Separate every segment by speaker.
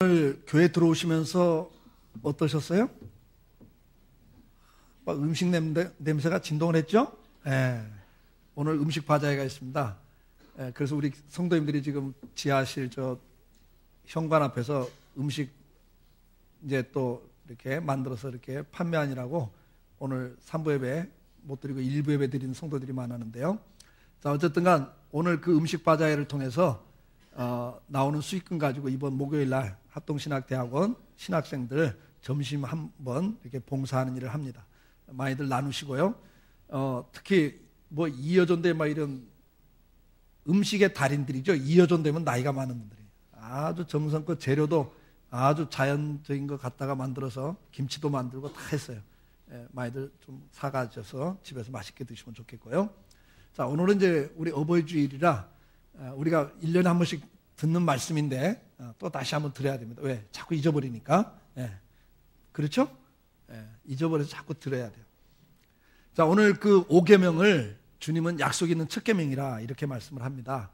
Speaker 1: 오늘 교회 들어오시면서 어떠셨어요? 막 음식 냄새가 진동을 했죠? 예. 오늘 음식 바자회가 있습니다. 예. 그래서 우리 성도님들이 지금 지하실 저 현관 앞에서 음식 이제 또 이렇게 만들어서 이렇게 판매하느라고 오늘 3부 예배 못 드리고 1부 예배 드리는 성도들이 많았는데요. 자, 어쨌든 간 오늘 그 음식 바자회를 통해서 나오는 수익금 가지고 이번 목요일 날 합동신학대학원 신학생들 점심 한번 이렇게 봉사하는 일을 합니다. 많이들 나누시고요. 특히 뭐 이여존대 막 이런 음식의 달인들이죠. 이여존되면 나이가 많은 분들이 아주 정성껏 재료도 아주 자연적인 거 갖다가 만들어서 김치도 만들고 다 했어요. 예, 많이들 좀 사가셔서 집에서 맛있게 드시면 좋겠고요. 자, 오늘은 이제 우리 어버이 주일이라 우리가 1년에 한 번씩 듣는 말씀인데 또 다시 한번 드려야 됩니다. 왜? 자꾸 잊어버리니까. 예. 그렇죠? 예. 잊어버려서 자꾸 들어야 돼요. 자, 오늘 그 5계명을 주님은 약속 있는 첫 계명이라 이렇게 말씀을 합니다.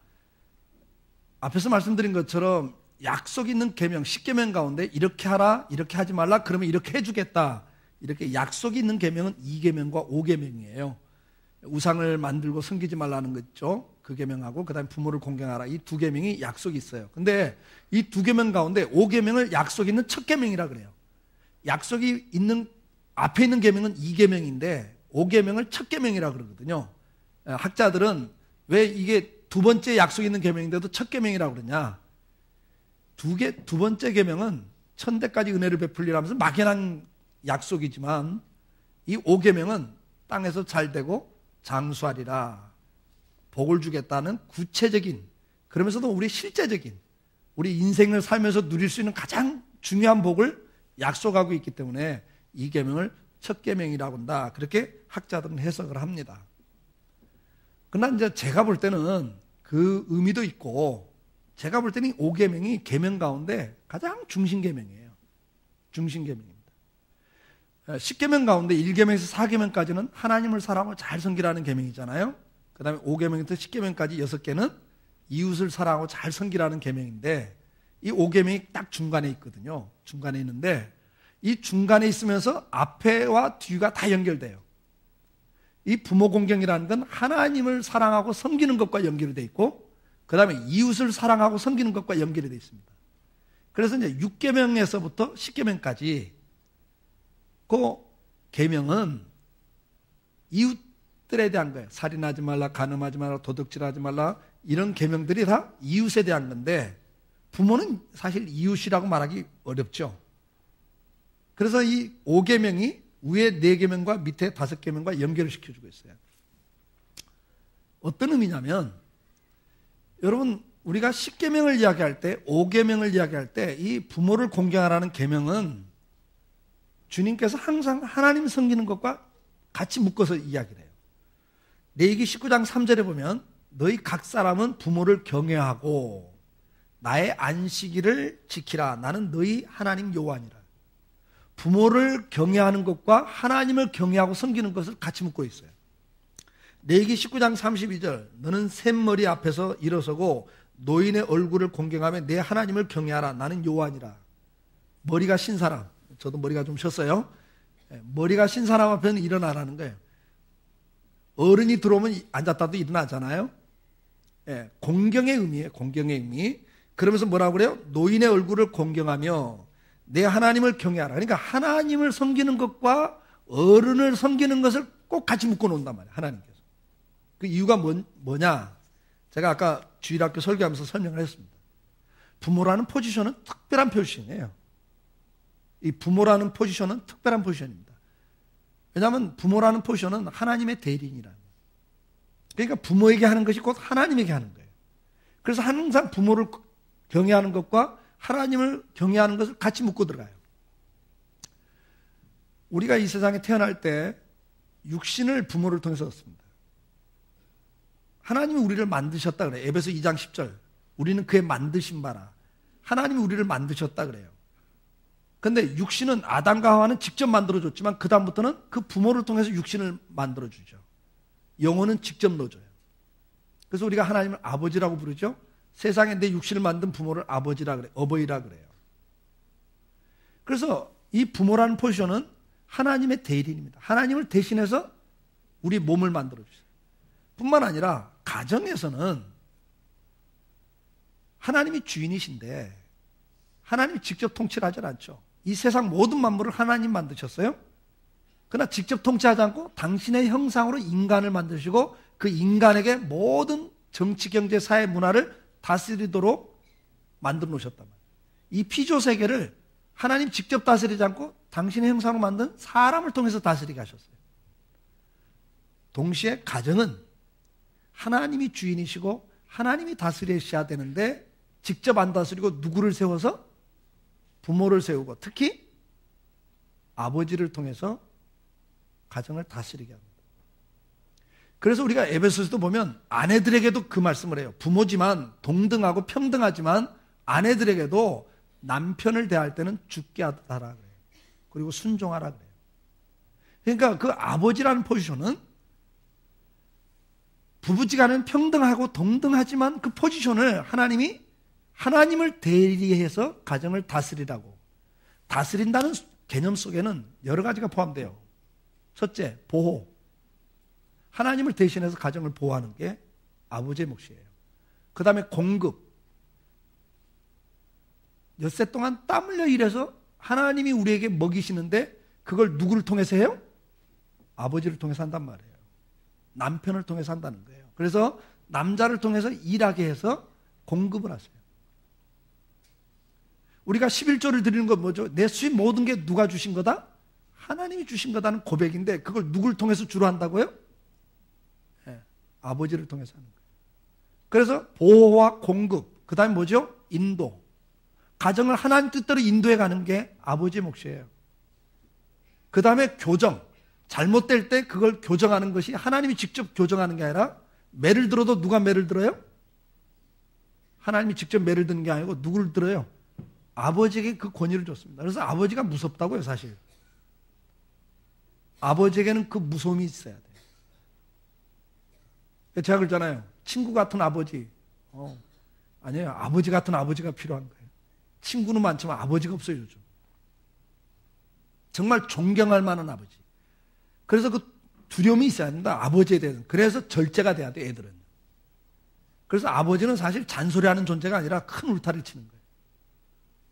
Speaker 1: 앞에서 말씀드린 것처럼 약속 있는 계명, 10계명 가운데 이렇게 하라, 이렇게 하지 말라, 그러면 이렇게 해주겠다. 이렇게 약속이 있는 계명은 2계명과 5계명이에요. 우상을 만들고 섬기지 말라는 거 있죠. 그 계명하고 그다음에 부모를 공경하라. 이 두 계명이 약속이 있어요. 근데 이 두 계명 가운데 5계명을 약속 있는 첫 계명이라 그래요. 약속이 있는 앞에 있는 계명은 2계명인데 5계명을 첫 계명이라 그러거든요. 학자들은 왜 이게 두 번째 약속 있는 계명인데도 첫 계명이라고 그러냐? 두 번째 계명은 천대까지 은혜를 베풀리라면서 막연한 약속이지만 이 5계명은 땅에서 잘 되고 장수하리라, 복을 주겠다는 구체적인, 그러면서도 우리 실제적인 우리 인생을 살면서 누릴 수 있는 가장 중요한 복을 약속하고 있기 때문에 이 계명을 첫 계명이라고 한다. 그렇게 학자들은 해석을 합니다. 그러나 이제 제가 볼 때는 그 의미도 있고, 제가 볼 때는 5계명이 계명 가운데 가장 중심 계명이에요. 중심 계명입니다. 10계명 가운데 1계명에서 4계명까지는 하나님을 사랑하고 잘 섬기라는 계명이잖아요. 그 다음에 5계명부터 10계명까지 6개는 이웃을 사랑하고 잘 섬기라는 계명인데 이 5계명이 딱 중간에 있거든요. 중간에 있는데 이 중간에 있으면서 앞에와 뒤가 다 연결돼요. 이 부모 공경이라는 건 하나님을 사랑하고 섬기는 것과 연결이 돼 있고 그 다음에 이웃을 사랑하고 섬기는 것과 연결이 돼 있습니다. 그래서 이제 6계명에서부터 10계명까지 그 계명은 이웃들에 대한 거예요. 살인하지 말라, 간음하지 말라, 도둑질하지 말라, 이런 계명들이 다 이웃에 대한 건데 부모는 사실 이웃이라고 말하기 어렵죠. 그래서 이 5계명이 위에 4계명과 밑에 5계명과 연결을 시켜주고 있어요. 어떤 의미냐면 여러분 우리가 10계명을 이야기할 때 5계명을 이야기할 때 이 부모를 공경하라는 계명은 주님께서 항상 하나님 섬기는 것과 같이 묶어서 이야기를 해요. 레위기 19장 3절에 보면 너희 각 사람은 부모를 경외하고 나의 안식일을 지키라. 나는 너희 하나님 여호와니라. 부모를 경외하는 것과 하나님을 경외하고 섬기는 것을 같이 묶고 있어요. 레위기 19장 32절 너는 샘머리 앞에서 일어서고 노인의 얼굴을 공경하며 내 하나님을 경외하라. 나는 여호와니라. 머리가 신 사람, 저도 머리가 좀 쉬었어요. 머리가 신 사람 앞에는 일어나라는 거예요. 어른이 들어오면 앉았다도 일어나잖아요. 공경의 의미예요. 공경의 의미. 그러면서 뭐라고 그래요? 노인의 얼굴을 공경하며 내 하나님을 경외하라. 그러니까 하나님을 섬기는 것과 어른을 섬기는 것을 꼭 같이 묶어 놓는단 말이에요. 하나님께서. 그 이유가 뭐냐? 제가 아까 주일학교 설교하면서 설명을 했습니다. 부모라는 포지션은 특별한 포지션이에요. 이 부모라는 포지션은 특별한 포지션입니다. 왜냐하면 부모라는 포지션은 하나님의 대리인이라는 거예요. 그러니까 부모에게 하는 것이 곧 하나님에게 하는 거예요. 그래서 항상 부모를 경외하는 것과 하나님을 경외하는 것을 같이 묶고 들어가요. 우리가 이 세상에 태어날 때 육신을 부모를 통해서 얻습니다. 하나님이 우리를 만드셨다 그래요. 에베소 2장 10절 우리는 그의 만드신 바라. 하나님이 우리를 만드셨다 그래요. 그런데 육신은 아담과 하와는 직접 만들어줬지만 그 다음부터는 그 부모를 통해서 육신을 만들어주죠. 영혼은 직접 넣어줘요. 그래서 우리가 하나님을 아버지라고 부르죠. 세상에 내 육신을 만든 부모를 아버지라 그래요. 어버이라 그래요. 그래서 이 부모라는 포지션은 하나님의 대리인입니다. 하나님을 대신해서 우리 몸을 만들어 주세요. 뿐만 아니라 가정에서는 하나님이 주인이신데 하나님이 직접 통치를 하지 않죠. 이 세상 모든 만물을 하나님 만드셨어요. 그러나 직접 통치하지 않고 당신의 형상으로 인간을 만드시고 그 인간에게 모든 정치, 경제, 사회, 문화를 다스리도록 만들어 놓으셨단 말이에요. 이 피조 세계를 하나님 직접 다스리지 않고 당신의 형상으로 만든 사람을 통해서 다스리게 하셨어요. 동시에 가정은 하나님이 주인이시고 하나님이 다스리셔야 되는데 직접 안 다스리고 누구를 세워서? 부모를 세우고 특히 아버지를 통해서 가정을 다스리게 합니다. 그래서 우리가 에베소서도 보면 아내들에게도 그 말씀을 해요. 부모지만 동등하고 평등하지만 아내들에게도 남편을 대할 때는 죽게 하라 그래요. 그리고 순종하라 그래요. 그러니까 그 아버지라는 포지션은 부부지간은 평등하고 동등하지만 그 포지션을 하나님을 대리해서 가정을 다스리라고. 다스린다는 개념 속에는 여러 가지가 포함돼요. 첫째, 보호. 하나님을 대신해서 가정을 보호하는 게 아버지의 몫이에요. 그 다음에 공급. 엿새 동안 땀 흘려 일해서 하나님이 우리에게 먹이시는데 그걸 누구를 통해서 해요? 아버지를 통해서 한단 말이에요. 남편을 통해서 한다는 거예요. 그래서 남자를 통해서 일하게 해서 공급을 하세요. 우리가 11조를 드리는 건 뭐죠? 내 수입 모든 게 누가 주신 거다? 하나님이 주신 거다는 고백인데 그걸 누굴 통해서 주로 한다고요? 네, 아버지를 통해서 하는 거예요. 그래서 보호와 공급, 그 다음에 뭐죠? 인도. 가정을 하나님 뜻대로 인도해 가는 게 아버지의 몫이에요. 그 다음에 교정. 잘못될 때 그걸 교정하는 것이 하나님이 직접 교정하는 게 아니라 매를 들어도 누가 매를 들어요? 하나님이 직접 매를 드는 게 아니고 누구를 들어요? 아버지에게 그 권위를 줬습니다. 그래서 아버지가 무섭다고요, 사실. 아버지에게는 그 무서움이 있어야 돼요. 제가 그랬잖아요. 친구 같은 아버지. 아니에요. 아버지 같은 아버지가 필요한 거예요. 친구는 많지만 아버지가 없어요, 요즘. 정말 존경할 만한 아버지. 그래서 그 두려움이 있어야 된다, 아버지에 대해서. 그래서 절제가 돼야 돼, 애들은. 그래서 아버지는 사실 잔소리하는 존재가 아니라 큰 울타리를 치는 거예요.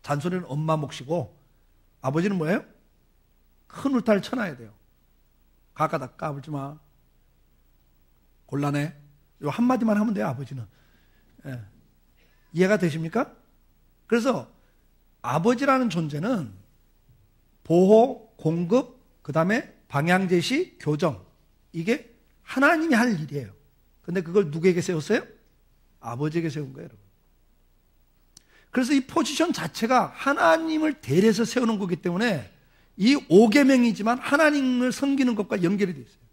Speaker 1: 잔소리는 엄마 몫이고 아버지는 뭐예요? 큰 울타리를 쳐놔야 돼요. 가까다 까불지 마. 곤란해. 요 한마디만 하면 돼요, 아버지는. 예. 이해가 되십니까? 그래서 아버지라는 존재는 보호, 공급, 그 다음에 방향 제시, 교정. 이게 하나님이 할 일이에요. 근데 그걸 누구에게 세웠어요? 아버지에게 세운 거예요, 여러분. 그래서 이 포지션 자체가 하나님을 대리해서 세우는 거기 때문에 이 5계명이지만 하나님을 섬기는 것과 연결이 되어 있어요.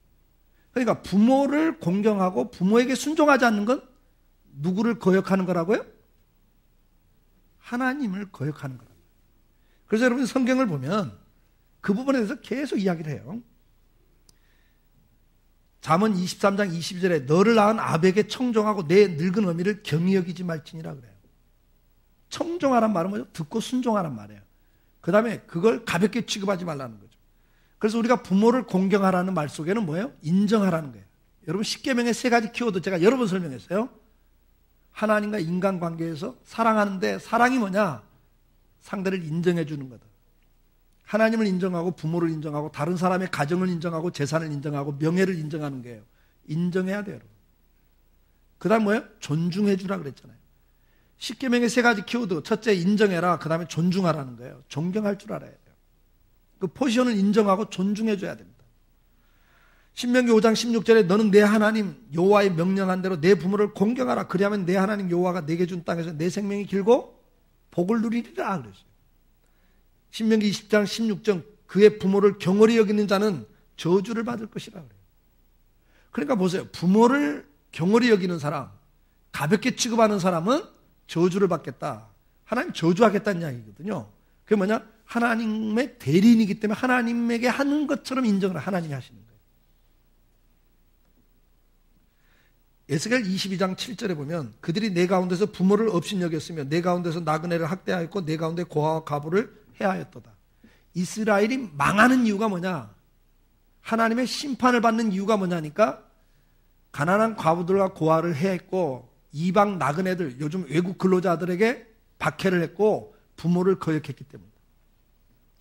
Speaker 1: 그러니까 부모를 공경하고 부모에게 순종하지 않는 건 누구를 거역하는 거라고요? 하나님을 거역하는 거라고요. 그래서 여러분 성경을 보면 그 부분에 대해서 계속 이야기를 해요. 잠언 23장 22절에 너를 낳은 아베에게 청종하고 내 늙은 어미를 경히 여기지 말지니라 그래요. 청종하란 말은 뭐죠? 듣고 순종하란 말이에요. 그 다음에 그걸 가볍게 취급하지 말라는 거죠. 그래서 우리가 부모를 공경하라는 말 속에는 뭐예요? 인정하라는 거예요. 여러분 10계명의 3가지 키워드 제가 여러 번 설명했어요. 하나님과 인간관계에서 사랑하는데 사랑이 뭐냐? 상대를 인정해 주는 거다. 하나님을 인정하고 부모를 인정하고 다른 사람의 가정을 인정하고 재산을 인정하고 명예를 인정하는 거예요. 인정해야 돼요, 여러분. 그 다음 뭐예요? 존중해 주라 그랬잖아요. 10계명의 3가지 키워드. 첫째 인정해라. 그 다음에 존중하라는 거예요. 존경할 줄 알아야 돼요. 그 포지션을 인정하고 존중해 줘야 됩니다. 신명기 5장 16절에 너는 내 하나님 여호와의 명령한 대로 내 부모를 공경하라. 그리하면 내 하나님 여호와가 내게 준 땅에서 내 생명이 길고 복을 누리리라 그랬어요. 신명기 20장 16절 그의 부모를 경홀히 여기는 자는 저주를 받을 것이라 그래요. 그러니까 보세요. 부모를 경홀히 여기는 사람, 가볍게 취급하는 사람은 저주를 받겠다. 하나님 저주하겠다는 이야기거든요. 그게 뭐냐? 하나님의 대리인이기 때문에 하나님에게 하는 것처럼 인정을 하나님이 하시는 거예요. 에스겔 22장 7절에 보면 그들이 내 가운데서 부모를 업신여겼으며 내 가운데서 나그네를 학대하였고 내 가운데 고아와 과부를 해하였도다. 이스라엘이 망하는 이유가 뭐냐? 하나님의 심판을 받는 이유가 뭐냐니까 가난한 과부들과 고아를 해했고 이방 나그네들, 요즘 외국 근로자들에게 박해를 했고 부모를 거역했기 때문이다.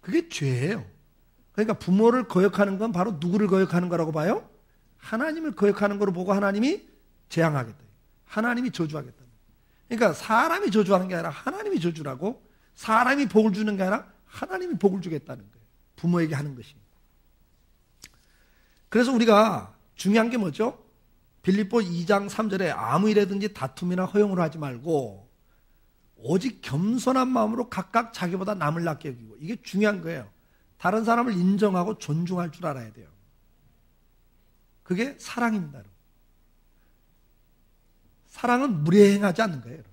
Speaker 1: 그게 죄예요. 그러니까 부모를 거역하는 건 바로 누구를 거역하는 거라고 봐요? 하나님을 거역하는 거로 보고 하나님이 재앙하겠다. 하나님이 저주하겠다. 그러니까 사람이 저주하는 게 아니라 하나님이 저주라고, 사람이 복을 주는 게 아니라 하나님이 복을 주겠다는 거예요. 부모에게 하는 것이. 그래서 우리가 중요한 게 뭐죠? 빌립보 2장 3절에 아무 일에든지 다툼이나 허용을 하지 말고 오직 겸손한 마음으로 각각 자기보다 남을 낮게 여기고, 이게 중요한 거예요. 다른 사람을 인정하고 존중할 줄 알아야 돼요. 그게 사랑입니다. 여러분. 사랑은 무례행하지 않는 거예요. 여러분.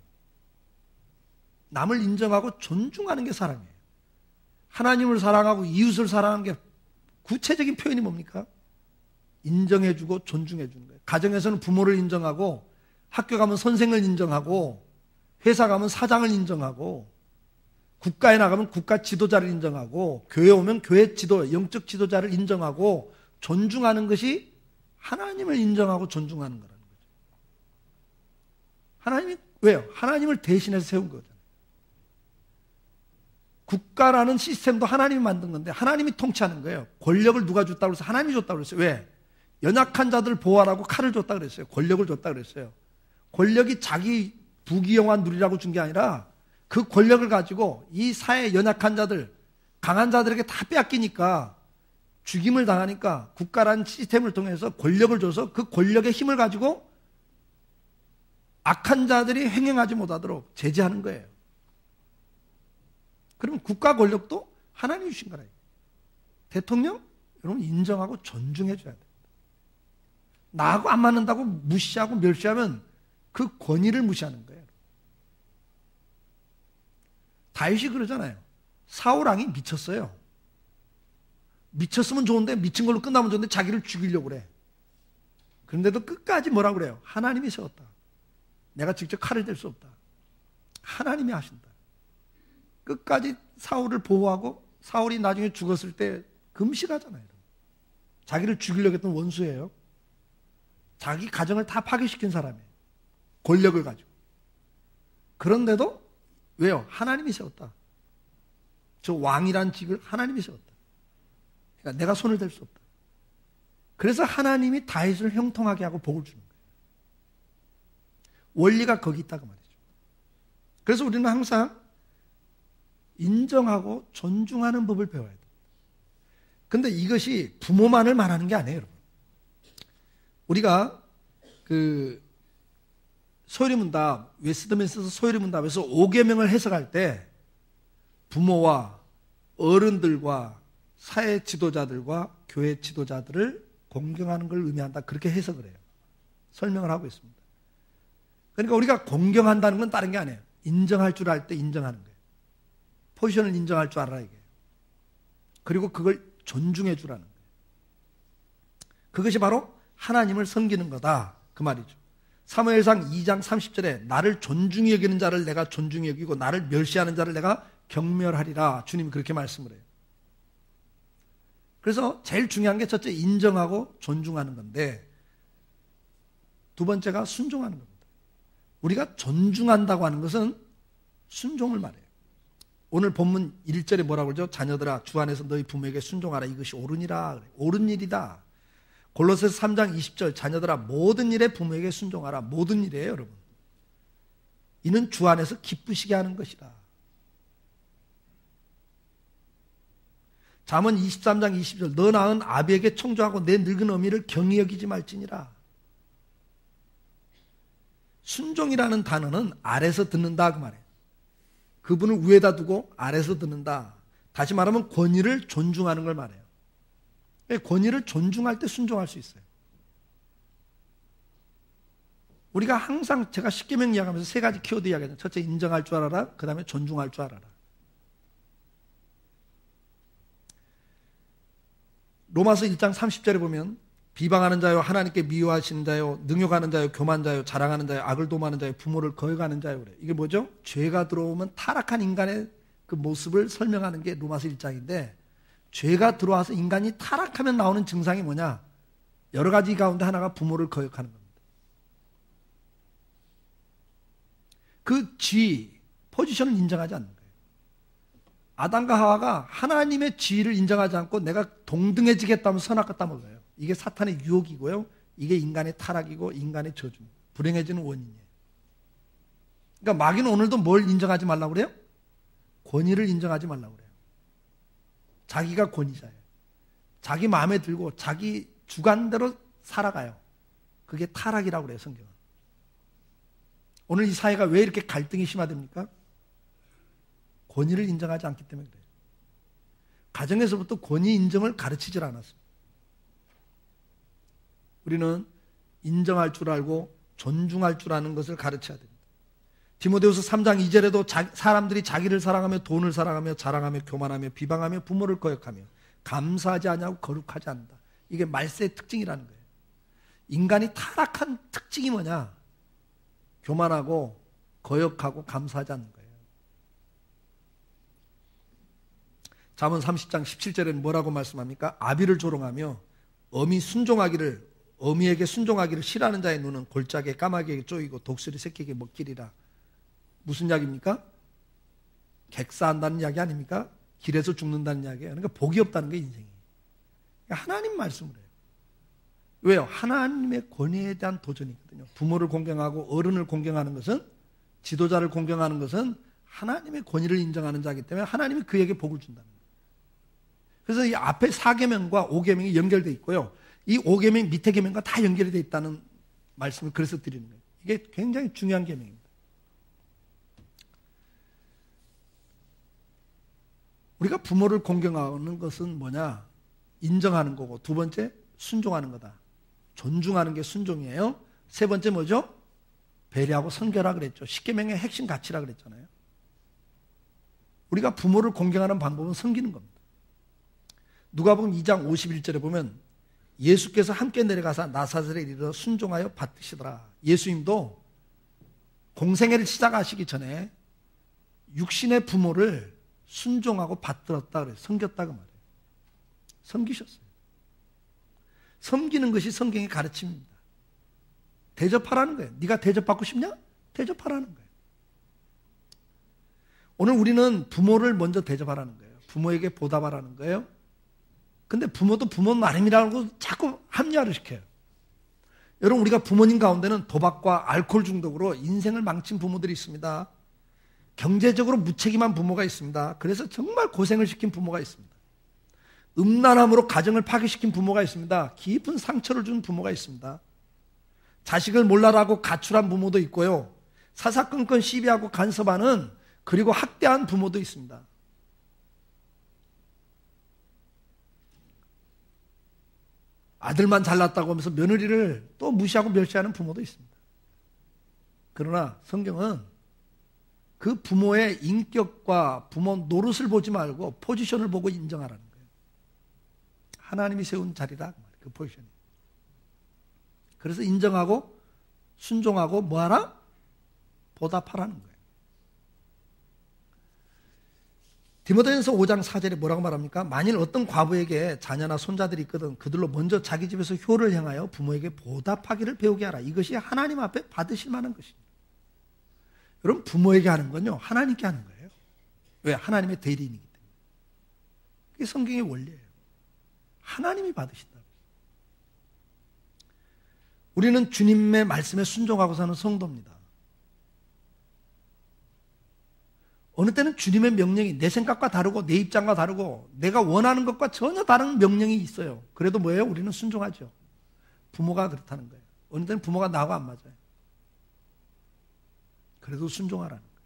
Speaker 1: 남을 인정하고 존중하는 게 사랑이에요. 하나님을 사랑하고 이웃을 사랑하는 게 구체적인 표현이 뭡니까? 인정해주고 존중해주는 거예요. 가정에서는 부모를 인정하고, 학교 가면 선생을 인정하고, 회사 가면 사장을 인정하고, 국가에 나가면 국가 지도자를 인정하고, 교회 오면 교회 지도, 영적 지도자를 인정하고 존중하는 것이 하나님을 인정하고 존중하는 거라는 거죠. 하나님이 왜요? 하나님을 대신해서 세운 거잖아요. 국가라는 시스템도 하나님이 만든 건데 하나님이 통치하는 거예요. 권력을 누가 줬다고 해서 하나님이 줬다고 그랬어요. 왜? 연약한 자들 보호하라고 칼을 줬다고 그랬어요. 권력을 줬다고 그랬어요. 권력이 자기 부귀영화 누리라고 준 게 아니라 그 권력을 가지고 이 사회 연약한 자들, 강한 자들에게 다 빼앗기니까, 죽임을 당하니까 국가라는 시스템을 통해서 권력을 줘서 그 권력의 힘을 가지고 악한 자들이 횡행하지 못하도록 제재하는 거예요. 그러면 국가 권력도 하나님이 주신 거라요. 대통령, 여러분 인정하고 존중해 줘야 돼요. 나하고 안 맞는다고 무시하고 멸시하면 그 권위를 무시하는 거예요. 다윗이 그러잖아요. 사울 왕이 미쳤어요. 미쳤으면 좋은데, 미친 걸로 끝나면 좋은데 자기를 죽이려고 그래. 그런데도 끝까지 뭐라고 그래요? 하나님이 세웠다. 내가 직접 칼을 댈 수 없다. 하나님이 하신다. 끝까지 사울을 보호하고, 사울이 나중에 죽었을 때 금식하잖아요. 자기를 죽이려고 했던 원수예요. 자기 가정을 다 파괴시킨 사람이에요. 권력을 가지고. 그런데도 왜요? 하나님이 세웠다. 저 왕이란 직을 하나님이 세웠다. 그러니까 내가 손을 댈 수 없다. 그래서 하나님이 다윗을 형통하게 하고 복을 주는 거예요. 원리가 거기 있다고 말이죠. 그래서 우리는 항상 인정하고 존중하는 법을 배워야 돼요. 근데 이것이 부모만을 말하는 게 아니에요, 여러분. 우리가 소요리문답, 웨스트민스터 소요리문답에서 5계명을 해석할 때 부모와 어른들과 사회 지도자들과 교회 지도자들을 공경하는 걸 의미한다. 그렇게 해석을 해요. 설명을 하고 있습니다. 그러니까 우리가 공경한다는 건 다른 게 아니에요. 인정할 줄 알 때 인정하는 거예요. 포지션을 인정할 줄 알아야 이게. 그리고 그걸 존중해 주라는 거예요. 그것이 바로 하나님을 섬기는 거다. 그 말이죠. 사무엘상 2장 30절에 나를 존중히 여기는 자를 내가 존중히 여기고 나를 멸시하는 자를 내가 경멸하리라. 주님이 그렇게 말씀을 해요. 그래서 제일 중요한 게 첫째 인정하고 존중하는 건데, 두 번째가 순종하는 겁니다. 우리가 존중한다고 하는 것은 순종을 말해요. 오늘 본문 1절에 뭐라고 그러죠? 자녀들아 주 안에서 너희 부모에게 순종하라. 이것이 옳으니라. 옳은 일이다. 골로새서 3장 20절 자녀들아 모든 일에 부모에게 순종하라. 모든 일이에요, 여러분. 이는 주 안에서 기쁘시게 하는 것이다. 잠언 23장 20절 너 낳은 아비에게 청조하고 내 늙은 어미를 경히 여기지 말지니라. 순종이라는 단어는 아래서 듣는다 그 말이에요. 그분을 위에다 두고 아래서 듣는다. 다시 말하면 권위를 존중하는 걸 말해요. 권위를 존중할 때 순종할 수 있어요. 우리가 항상 제가 10계명 이야기하면서 세 가지 키워드 이야기하잖아요. 첫째 인정할 줄 알아라. 그 다음에 존중할 줄 알아라. 로마서 1장 30절에 보면 비방하는 자요 하나님께 미워하시는 자요 능욕하는 자요 교만 자요 자랑하는 자요 악을 도모하는 자요 부모를 거역하는 자요 그래. 이게 뭐죠? 죄가 들어오면 타락한 인간의 그 모습을 설명하는 게 로마서 1장인데 죄가 들어와서 인간이 타락하면 나오는 증상이 뭐냐? 여러 가지 가운데 하나가 부모를 거역하는 겁니다. 그 지, 포지션을 인정하지 않는 거예요. 아담과 하와가 하나님의 지위를 인정하지 않고 내가 동등해지겠다면 선악과 따먹어요. 이게 사탄의 유혹이고요. 이게 인간의 타락이고 인간의 저주입니다. 불행해지는 원인이에요. 그러니까 마귀는 오늘도 뭘 인정하지 말라고 그래요? 권위를 인정하지 말라고 그래요. 자기가 권위자예요. 자기 마음에 들고 자기 주관대로 살아가요. 그게 타락이라고 그래요, 성경은. 오늘 이 사회가 왜 이렇게 갈등이 심화됩니까? 권위를 인정하지 않기 때문에 그래요. 가정에서부터 권위 인정을 가르치질 않았습니다. 우리는 인정할 줄 알고 존중할 줄 아는 것을 가르쳐야 됩니다. 디모데후서 3장 2절에도 사람들이 자기를 사랑하며 돈을 사랑하며 자랑하며 교만하며 비방하며 부모를 거역하며 감사하지 않냐고 거룩하지 않는다. 이게 말세의 특징이라는 거예요. 인간이 타락한 특징이 뭐냐? 교만하고 거역하고 감사하지 않는 거예요. 잠언 30장 17절에는 뭐라고 말씀합니까? 아비를 조롱하며 어미에게 순종하기를 싫어하는 자의 눈은 골짜기에 까마귀에게 쪼이고 독수리 새끼에게 먹기리라. 무슨 이야기입니까? 객사한다는 이야기 아닙니까? 길에서 죽는다는 이야기예요. 그러니까 복이 없다는 게 인생이. 하나님 말씀을 해요. 왜요? 하나님의 권위에 대한 도전이거든요. 부모를 공경하고 어른을 공경하는 것은, 지도자를 공경하는 것은 하나님의 권위를 인정하는 자이기 때문에 하나님이 그에게 복을 준다는 거예요. 그래서 이 앞에 4계명과 5계명이 연결되어 있고요. 이 5계명 밑에 계명과 다 연결이 되어 있다는 말씀을 그래서 드리는 거예요. 이게 굉장히 중요한 계명입니다. 우리가 부모를 공경하는 것은 뭐냐? 인정하는 거고, 두 번째 순종하는 거다. 존중하는 게 순종이에요. 세 번째 뭐죠? 배려하고 선결하 그랬죠. 10계명의 핵심 가치라 그랬잖아요. 우리가 부모를 공경하는 방법은 섬기는 겁니다. 누가복음 2장 51절에 보면 예수께서 함께 내려가사 나사렛에 이르러 순종하여 받으시더라. 예수님도 공생애를 시작하시기 전에 육신의 부모를 순종하고 받들었다 그래요. 섬겼다고 말해요. 섬기셨어요. 섬기는 것이 성경의 가르침입니다. 대접하라는 거예요. 네가 대접받고 싶냐? 대접하라는 거예요. 오늘 우리는 부모를 먼저 대접하라는 거예요. 부모에게 보답하라는 거예요. 근데 부모도 부모 나름이라고 자꾸 합리화를 시켜요. 여러분, 우리가 부모님 가운데는 도박과 알코올 중독으로 인생을 망친 부모들이 있습니다. 경제적으로 무책임한 부모가 있습니다. 그래서 정말 고생을 시킨 부모가 있습니다. 음란함으로 가정을 파괴시킨 부모가 있습니다. 깊은 상처를 준 부모가 있습니다. 자식을 몰라라고 가출한 부모도 있고요. 사사건건 시비하고 간섭하는, 그리고 학대한 부모도 있습니다. 아들만 잘났다고 하면서 며느리를 또 무시하고 멸시하는 부모도 있습니다. 그러나 성경은 그 부모의 인격과 부모 노릇을 보지 말고 포지션을 보고 인정하라는 거예요. 하나님이 세운 자리다, 그 포지션이. 그래서 인정하고 순종하고 뭐하라? 보답하라는 거예요. 디모데전서 5장 4절에 뭐라고 말합니까? 만일 어떤 과부에게 자녀나 손자들이 있거든 그들로 먼저 자기 집에서 효를 행하여 부모에게 보답하기를 배우게 하라. 이것이 하나님 앞에 받으실 만한 것입니다. 여러분, 부모에게 하는 건요, 하나님께 하는 거예요. 왜? 하나님의 대리인이기 때문에. 그게 성경의 원리예요. 하나님이 받으신다. 우리는 주님의 말씀에 순종하고 사는 성도입니다. 어느 때는 주님의 명령이 내 생각과 다르고 내 입장과 다르고 내가 원하는 것과 전혀 다른 명령이 있어요. 그래도 뭐예요? 우리는 순종하죠. 부모가 그렇다는 거예요. 어느 때는 부모가 나하고 안 맞아요. 그래도 순종하라는 거예요.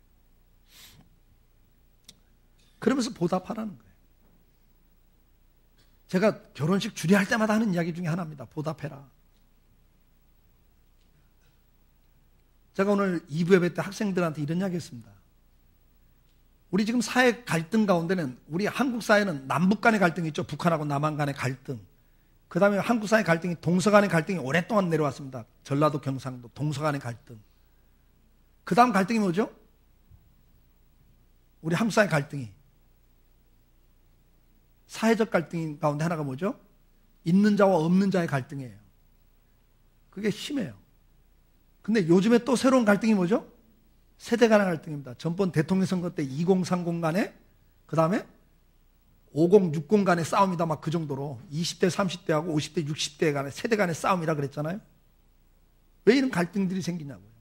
Speaker 1: 그러면서 보답하라는 거예요. 제가 결혼식 주례할 때마다 하는 이야기 중에 하나입니다. 보답해라. 제가 오늘 2부 예배 때 학생들한테 이런 이야기 했습니다. 우리 지금 사회 갈등 가운데는, 우리 한국 사회는 남북 간의 갈등이 있죠. 북한하고 남한 간의 갈등. 그 다음에 한국 사회 갈등이, 동서 간의 갈등이 오랫동안 내려왔습니다. 전라도, 경상도, 동서 간의 갈등. 그 다음 갈등이 뭐죠? 우리 한국 사회 갈등이 사회적 갈등 가운데 하나가 뭐죠? 있는 자와 없는 자의 갈등이에요. 그게 심해요. 근데 요즘에 또 새로운 갈등이 뭐죠? 세대 간의 갈등입니다. 전번 대통령 선거 때 2030 간에, 그 다음에 50, 60 간의 싸움이다, 막 그 정도로 20대, 30대하고 50대, 60대 간의 세대 간의 싸움이라 그랬잖아요. 왜 이런 갈등들이 생기냐고요.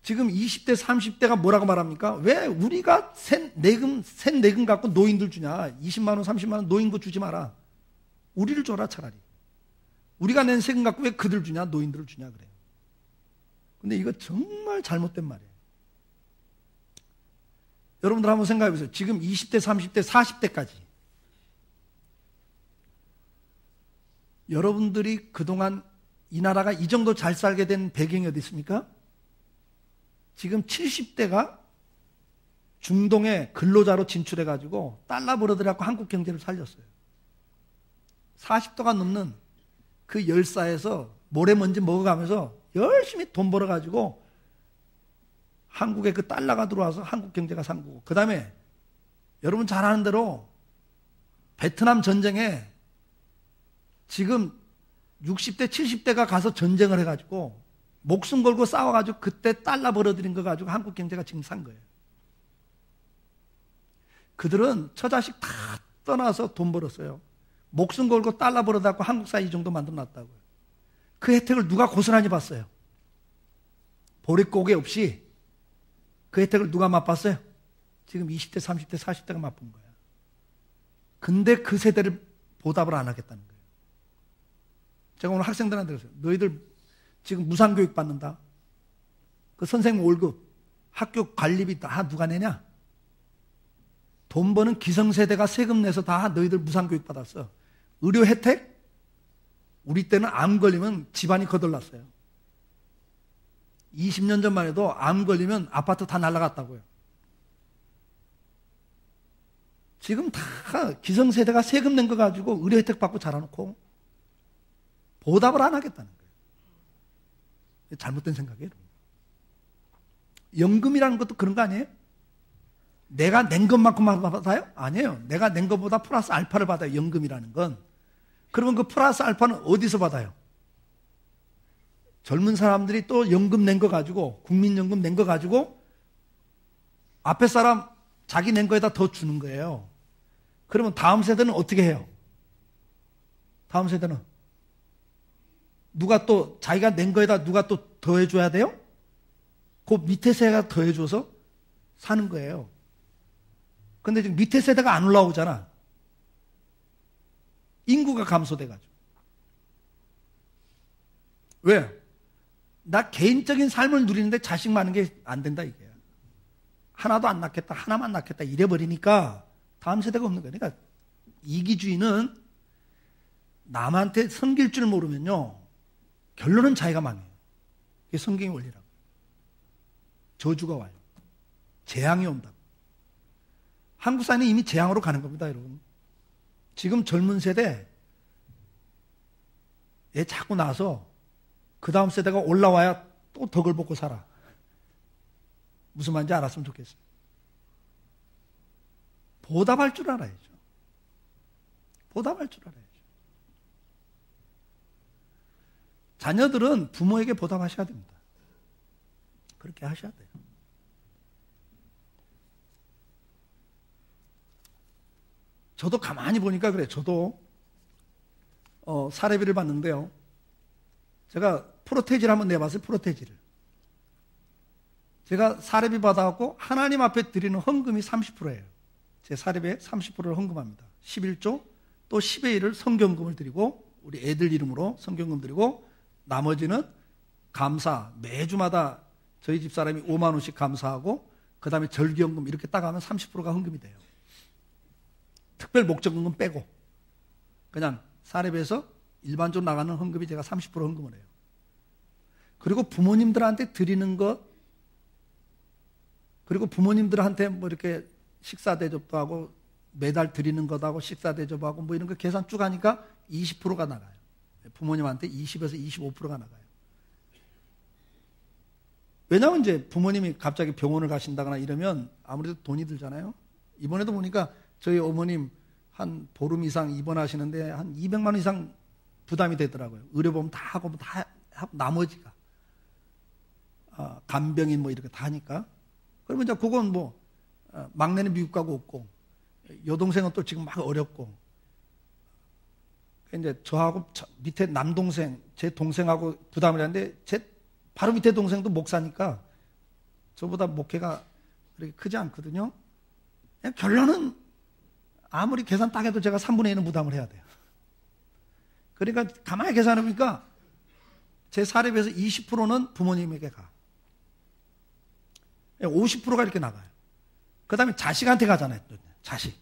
Speaker 1: 지금 20대, 30대가 뭐라고 말합니까? 왜 우리가 세금 갖고 노인들 주냐? 20만 원, 30만 원 노인 거 주지 마라. 우리를 줘라, 차라리. 우리가 낸 세금 갖고 왜 그들 주냐? 노인들을 주냐 그래요. 근데 이거 정말 잘못된 말이에요. 여러분들 한번 생각해 보세요. 지금 20대, 30대, 40대까지 여러분들이 그동안 이 나라가 이 정도 잘 살게 된 배경이 어디 있습니까? 지금 70대가 중동에 근로자로 진출해가지고 달러 벌어들여갖고 한국 경제를 살렸어요. 40도가 넘는 그 열사에서 모래먼지 먹어가면서 열심히 돈 벌어가지고 한국에 그 달러가 들어와서 한국 경제가 산 거고, 그 다음에 여러분 잘 아는 대로 베트남 전쟁에 지금 60대, 70대가 가서 전쟁을 해가지고 목숨 걸고 싸워가지고 그때 달러 벌어들인 거 가지고 한국 경제가 지금 산 거예요. 그들은 처자식 다 떠나서 돈 벌었어요. 목숨 걸고 달러 벌어갖고 한국 사회 이 정도 만들어 놨다고요. 그 혜택을 누가 고스란히 봤어요? 보릿고개 없이 그 혜택을 누가 맛봤어요? 지금 20대, 30대, 40대가 맛본 거야. 근데 그 세대를 보답을 안 하겠다는 거예요. 제가 오늘 학생들한테 그랬어요. 너희들 지금 무상교육 받는다. 그 선생님 월급, 학교 관리비 다 누가 내냐? 돈 버는 기성세대가 세금 내서 다 너희들 무상교육 받았어. 의료 혜택? 우리 때는 암 걸리면 집안이 거덜났어요. 20년 전만 해도 암 걸리면 아파트 다 날아갔다고요. 지금 다 기성세대가 세금 낸 거 가지고 의료 혜택 받고 자라놓고 보답을 안 하겠다는 거예요. 잘못된 생각이에요. 연금이라는 것도 그런 거 아니에요? 내가 낸 것만큼만 받아요? 아니에요. 내가 낸 것보다 플러스 알파를 받아요. 연금이라는 건. 그러면 그 플러스 알파는 어디서 받아요? 젊은 사람들이 또 연금 낸 거 가지고, 국민연금 낸 거 가지고 앞에 사람 자기 낸 거에다 더 주는 거예요. 그러면 다음 세대는 어떻게 해요? 다음 세대는 누가 또 자기가 낸 거에다 누가 또 더해줘야 돼요? 그 밑에 세대가 더해줘서 사는 거예요. 근데 지금 밑에 세대가 안 올라오잖아. 인구가 감소돼가지고. 왜? 나 개인적인 삶을 누리는데 자식 많은 게 안 된다 이게야. 하나도 안 낳겠다, 하나만 낳겠다 이래버리니까 다음 세대가 없는 거예요. 그러니까 이기주의는 남한테 섬길 줄 모르면요, 결론은 자기가 망해요. 이게 성경의 원리라고. 저주가 와요. 재앙이 온다고. 한국 사회는 이미 재앙으로 가는 겁니다, 여러분. 지금 젊은 세대 애 자꾸 나서 그 다음 세대가 올라와야 또 덕을 볶고 살아. 무슨 말인지 알았으면 좋겠어요. 보답할 줄 알아야죠. 보답할 줄 알아야죠. 자녀들은 부모에게 보답하셔야 됩니다. 그렇게 하셔야 돼요. 저도 가만히 보니까 그래요. 저도 사례비를 받는데요. 제가 프로테지를 한번 내봤어요. 프로테지를. 제가 사례비 받아갖고 하나님 앞에 드리는 헌금이 30%예요. 제 사례비의 30%를 헌금합니다. 11조 또 10의 1을 성경금을 드리고 우리 애들 이름으로 성경금 드리고 나머지는 감사, 매주마다 저희 집사람이 5만 원씩 감사하고 그 다음에 절기연금 이렇게 따가면 30%가 헌금이 돼요. 특별 목적금은 빼고 그냥 사례비에서 일반적으로 나가는 헌금이 제가 30% 헌금을 해요. 그리고 부모님들한테 드리는 것, 그리고 부모님들한테 뭐 이렇게 식사 대접도 하고 매달 드리는 것하고 식사 대접하고 뭐 이런 거 계산 쭉 하니까 20%가 나가요. 부모님한테 20에서 25%가 나가요. 왜냐하면 이제 부모님이 갑자기 병원을 가신다거나 이러면 아무래도 돈이 들잖아요. 이번에도 보니까 저희 어머님 한 보름 이상 입원하시는데 한 200만 원 이상 부담이 되더라고요. 의료보험 다 하고 다 하고 나머지가 간병인 뭐 이렇게 다 하니까. 그러면 이제 그건 뭐 막내는 미국 가고 없고 여동생은 또 지금 막 어렵고 이제 저하고 밑에 남동생 제 동생하고 부담을 하는데 제 바로 밑에 동생도 목사니까 저보다 목회가 그렇게 크지 않거든요. 결론은 아무리 계산 딱 해도 제가 3분의 1은 부담을 해야 돼요. 그러니까 가만히 계산해 보니까 제 사례비에서 20%는 부모님에게 가. 50%가 이렇게 나가요. 그 다음에 자식한테 가잖아요. 자식.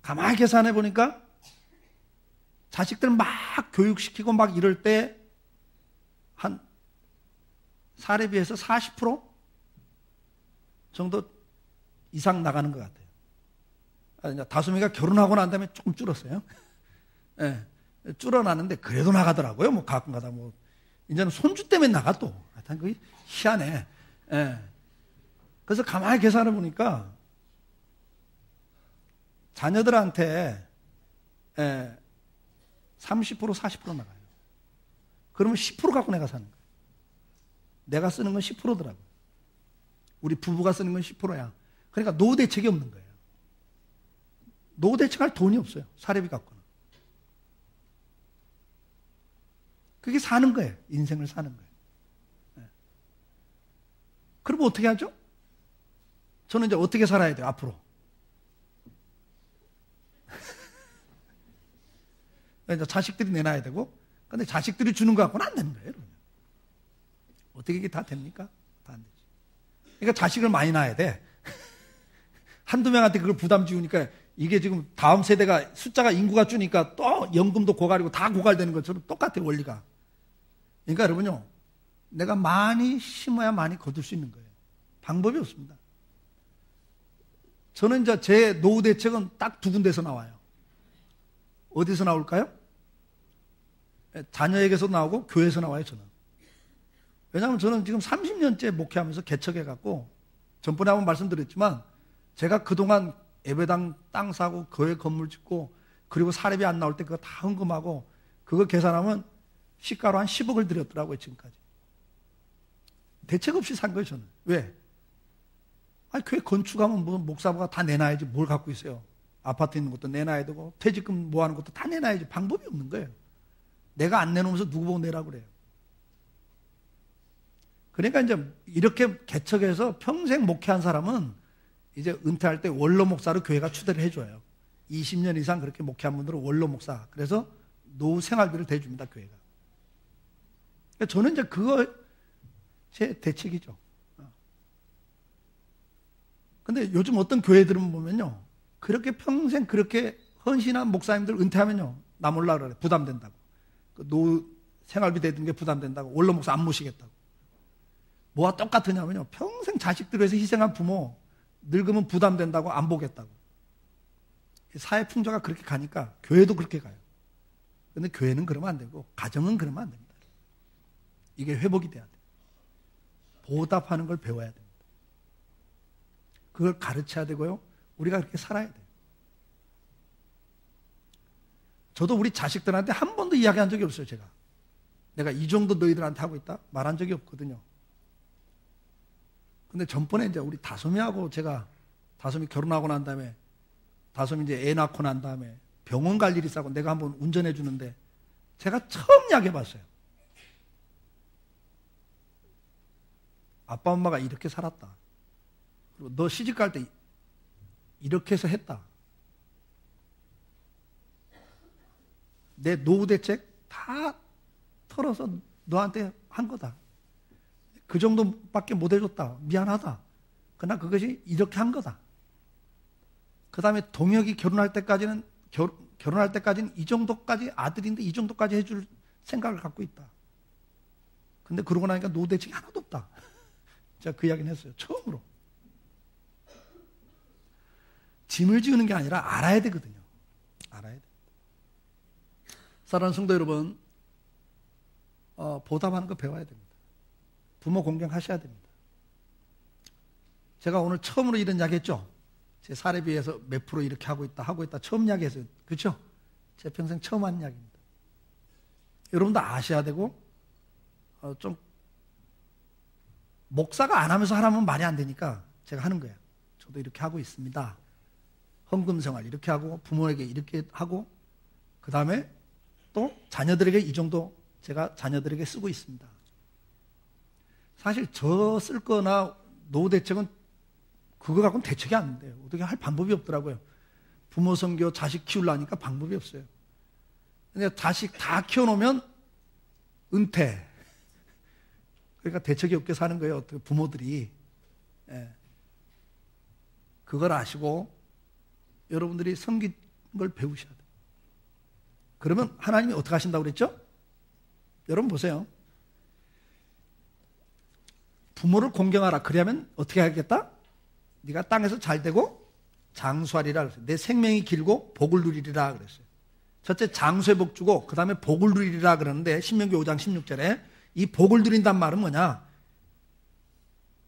Speaker 1: 가만히 계산해 보니까 자식들 막 교육시키고 막 이럴 때 한 사례비에서 40% 정도 이상 나가는 것 같아요. 다솜이가 결혼하고 난 다음에 조금 줄었어요. 예, 줄어나는데 그래도 나가더라고요. 뭐 가끔가다 뭐 이제는 손주 때문에 나가 또. 하여튼 그게 희한해. 예. 그래서 가만히 계산해 보니까 자녀들한테 30% 40% 나가요. 그러면 10% 갖고 내가 사는 거예요. 내가 쓰는 건 10%더라고요. 우리 부부가 쓰는 건 10%야. 그러니까 노후 대책이 없는 거예요. 노후 대책할 돈이 없어요. 사례비 갖고는. 그게 사는 거예요. 인생을 사는 거예요. 네. 그럼 어떻게 하죠? 저는 이제 어떻게 살아야 돼요, 앞으로? 이제 자식들이 내놔야 되고, 근데 자식들이 주는 거 갖고는 안 되는 거예요. 그러면. 어떻게 이게 다 됩니까? 다 안 되지. 그러니까 자식을 많이 낳아야 돼. 한두 명한테 그걸 부담 지우니까 이게 지금 다음 세대가 숫자가 인구가 주니까 또 연금도 고갈이고 다 고갈되는 것처럼 똑같아요, 원리가. 그러니까 여러분요, 내가 많이 심어야 많이 거둘 수 있는 거예요. 방법이 없습니다. 저는 이제 제 노후 대책은 딱 두 군데서 나와요. 어디서 나올까요? 자녀에게서 나오고 교회에서 나와요, 저는. 왜냐하면 저는 지금 30년째 목회하면서 개척해갖고, 전번에 한번 말씀드렸지만, 제가 그동안 예배당 땅 사고, 교회 건물 짓고, 그리고 사례비 안 나올 때 그거 다 헌금하고, 그거 계산하면 시가로 한 10억을 들였더라고요, 지금까지. 대책 없이 산 거예요, 저는. 왜? 아니, 교회 건축하면 무슨 목사부가 다 내놔야지 뭘 갖고 있어요. 아파트 있는 것도 내놔야 되고, 퇴직금 뭐 하는 것도 다 내놔야지. 방법이 없는 거예요. 내가 안 내놓으면서 누구 보고 내라고 그래요. 그러니까 이제 이렇게 개척해서 평생 목회한 사람은 이제 은퇴할 때 원로 목사로 교회가 추대를 해줘요. 20년 이상 그렇게 목회한 분들은 원로 목사. 그래서 노후 생활비를 대줍니다, 교회가. 그러니까 저는 이제 그거 제 대책이죠. 근데 요즘 어떤 교회들은 보면요, 그렇게 평생 그렇게 헌신한 목사님들 은퇴하면요, 나 몰라 그래. 부담된다고. 그 노후 생활비 대드는 게 부담된다고. 원로 목사 안 모시겠다고. 뭐가 똑같으냐면요, 평생 자식들을 위해서 희생한 부모, 늙으면 부담된다고 안 보겠다고. 사회 풍조가 그렇게 가니까 교회도 그렇게 가요. 근데 교회는 그러면 안 되고, 가정은 그러면 안 됩니다. 이게 회복이 돼야 돼요. 보답하는 걸 배워야 됩니다. 그걸 가르쳐야 되고요. 우리가 그렇게 살아야 돼요. 저도 우리 자식들한테 한 번도 이야기한 적이 없어요, 제가. 내가 이 정도 너희들한테 하고 있다? 말한 적이 없거든요. 근데 전번에 이제 우리 다솜이하고 제가, 다솜이 결혼하고 난 다음에, 다솜이 이제 애 낳고 난 다음에 병원 갈 일이 있어서 내가 한번 운전해 주는데 제가 처음 이야기해 봤어요. 아빠 엄마가 이렇게 살았다. 그리고 너 시집 갈 때 이렇게 해서 했다. 내 노후 대책 다 털어서 너한테 한 거다. 그 정도밖에 못 해줬다. 미안하다. 그러나 그것이 이렇게 한 거다. 그 다음에 동혁이 결혼할 때까지는 이 정도까지 아들인데 이 정도까지 해줄 생각을 갖고 있다. 근데 그러고 나니까 노후 대책이 하나도 없다. 제가 그 이야기는 했어요. 처음으로. 짐을 지우는 게 아니라 알아야 되거든요. 알아야 돼. 사랑하는 성도 여러분, 보답하는 거 배워야 됩니다. 부모 공경하셔야 됩니다. 제가 오늘 처음으로 이런 이야기 했죠. 제 살에 비해서 몇 프로 이렇게 하고 있다 처음 이야기했어요. 그렇죠? 제 평생 처음 한 이야기입니다. 여러분도 아셔야 되고 좀 목사가 안 하면서 하라면 말이 안 되니까 제가 하는 거예요. 저도 이렇게 하고 있습니다. 헌금 생활 이렇게 하고 부모에게 이렇게 하고 그 다음에 또 자녀들에게 이 정도 제가 자녀들에게 쓰고 있습니다. 사실 저 쓸 거나 노후 대책은 그거 갖고는 대책이 안 돼요. 어떻게 할 방법이 없더라고요. 부모 섬겨 자식 키우려니까 방법이 없어요. 근데 자식 다 키워놓으면 은퇴. 그러니까 대책이 없게 사는 거예요. 어떻게 부모들이. 예. 그걸 아시고 여러분들이 섬긴 걸 배우셔야 돼요. 그러면 하나님이 어떻게 하신다고 그랬죠? 여러분 보세요. 부모를 공경하라. 그러면 어떻게 하겠다? 네가 땅에서 잘 되고 장수하리라 그랬어요. 내 생명이 길고 복을 누리리라 그랬어요. 첫째 장수의 복 주고 그 다음에 복을 누리리라 그러는데 신명기 5장 16절에 이 복을 누린단 말은 뭐냐?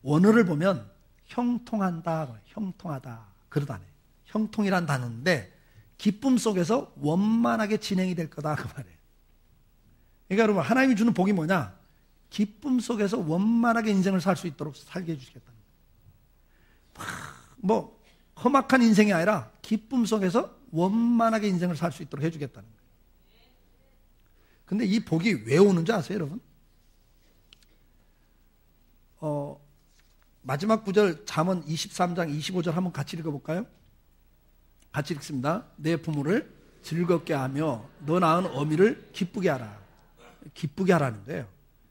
Speaker 1: 원어를 보면 형통한다, 형통하다 그러다네. 형통이란 단어인데 기쁨 속에서 원만하게 진행이 될 거다 그 말이에요. 그러니까 여러분 하나님이 주는 복이 뭐냐? 기쁨 속에서 원만하게 인생을 살 수 있도록 살게 해주시겠다는 거예요. 뭐 험악한 인생이 아니라 기쁨 속에서 원만하게 인생을 살 수 있도록 해주겠다는 거예요. 근데 이 복이 왜 오는지 아세요 여러분? 마지막 구절 잠언 23장 25절 한번 같이 읽어볼까요? 같이 읽습니다. 내 부모를 즐겁게 하며 너 낳은 어미를 기쁘게 하라. 기쁘게 하라는 거예요.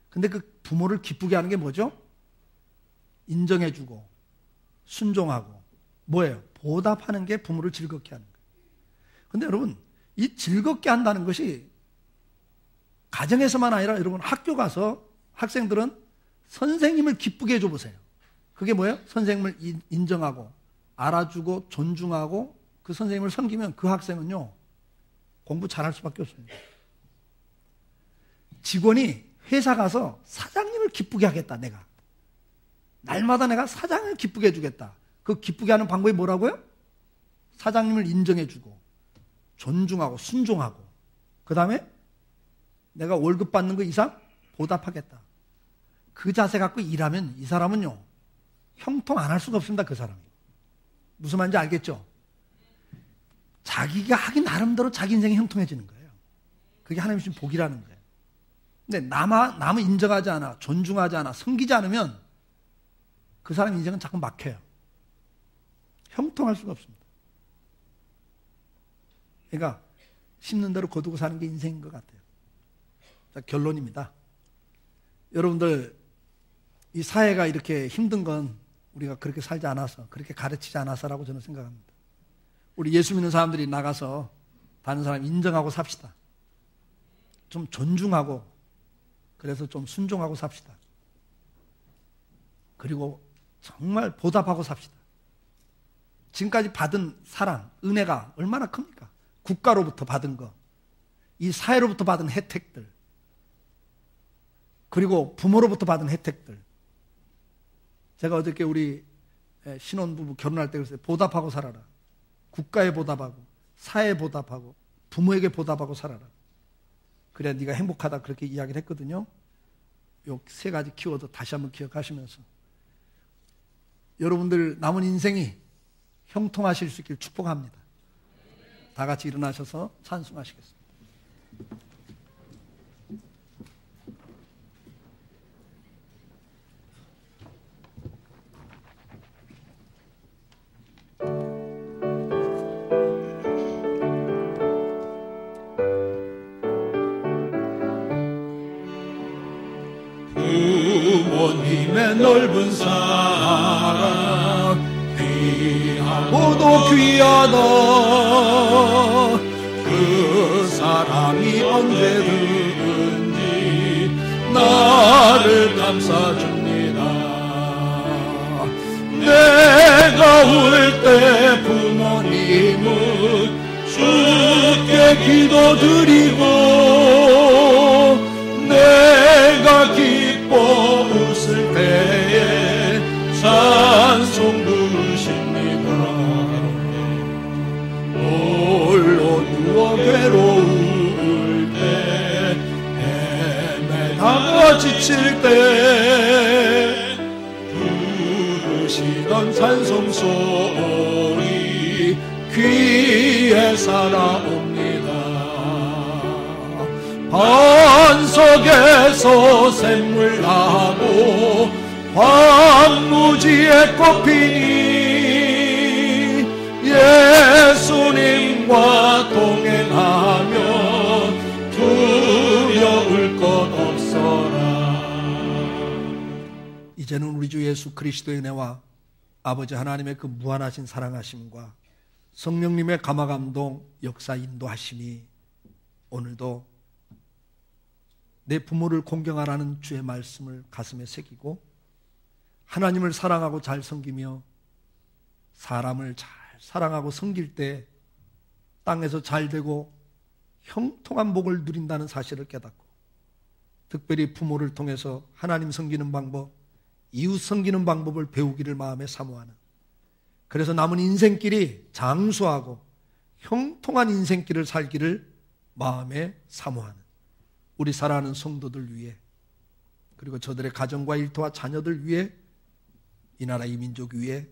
Speaker 1: 근데 그 부모를 기쁘게 하는 게 뭐죠? 인정해주고 순종하고 뭐예요? 보답하는 게 부모를 즐겁게 하는 거예요. 근데 여러분 이 즐겁게 한다는 것이 가정에서만 아니라 여러분 학교 가서 학생들은 선생님을 기쁘게 해줘 보세요. 그게 뭐예요? 선생님을 인정하고 알아주고 존중하고 그 선생님을 섬기면 그 학생은요 공부 잘할 수밖에 없습니다. 직원이 회사 가서 사장님을 기쁘게 하겠다. 내가 날마다 내가 사장을 기쁘게 해주겠다. 그 기쁘게 하는 방법이 뭐라고요? 사장님을 인정해주고 존중하고 순종하고 그 다음에 내가 월급 받는 거 이상 보답하겠다. 그 자세 갖고 일하면 이 사람은요 형통 안 할 수가 없습니다. 그 사람이 무슨 말인지 알겠죠? 자기가 하기 나름대로 자기 인생이 형통해지는 거예요. 그게 하나님 주신 복이라는 거예요. 근데 남을 인정하지 않아 존중하지 않아 섬기지 않으면 그 사람 인생은 자꾸 막혀요. 형통할 수가 없습니다. 그러니까 심는 대로 거두고 사는 게 인생인 것 같아요. 자, 결론입니다. 여러분들 이 사회가 이렇게 힘든 건 우리가 그렇게 살지 않아서 그렇게 가르치지 않아서라고 저는 생각합니다. 우리 예수 믿는 사람들이 나가서 다른 사람 인정하고 삽시다. 좀 존중하고 그래서 좀 순종하고 삽시다. 그리고 정말 보답하고 삽시다. 지금까지 받은 사랑, 은혜가 얼마나 큽니까? 국가로부터 받은 거, 이 사회로부터 받은 혜택들, 그리고 부모로부터 받은 혜택들. 제가 어저께 우리 신혼부부 결혼할 때 그랬어요. 보답하고 살아라. 국가에 보답하고 사회에 보답하고 부모에게 보답하고 살아라. 그래야 네가 행복하다 그렇게 이야기를 했거든요. 요 세 가지 키워드 다시 한번 기억하시면서 여러분들 남은 인생이 형통하실 수 있길 축복합니다. 다 같이 일어나셔서 찬송하시겠습니다.
Speaker 2: 부모님의 넓은 사랑 귀하고도 귀하다. 그 사랑이 언제든지 나를 감싸줍니다. 내가 울 때 부모님은 주께 기도드리고 내가 기뻐 웃을 때에 찬송 부르십니다. 위해 살아옵니다. 반석에서 샘물 나고 황무지에 꽃피니 예수님과 동행하면 두려울 것 없어라.
Speaker 1: 이제는 우리 주 예수 그리스도의 은혜와 아버지 하나님의 그 무한하신 사랑하심과 성령님의 감화감동 역사 인도하심이 오늘도 내 부모를 공경하라는 주의 말씀을 가슴에 새기고 하나님을 사랑하고 잘 섬기며 사람을 잘 사랑하고 섬길 때 땅에서 잘 되고 형통한 복을 누린다는 사실을 깨닫고 특별히 부모를 통해서 하나님 섬기는 방법, 이웃 섬기는 방법을 배우기를 마음에 사모하는, 그래서 남은 인생길이 장수하고 형통한 인생길을 살기를 마음에 사모하는 우리 사랑하는 성도들 위해, 그리고 저들의 가정과 일터와 자녀들 위해, 이 나라 이 민족 위해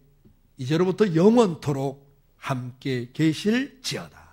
Speaker 1: 이제로부터 영원토록 함께 계실지어다.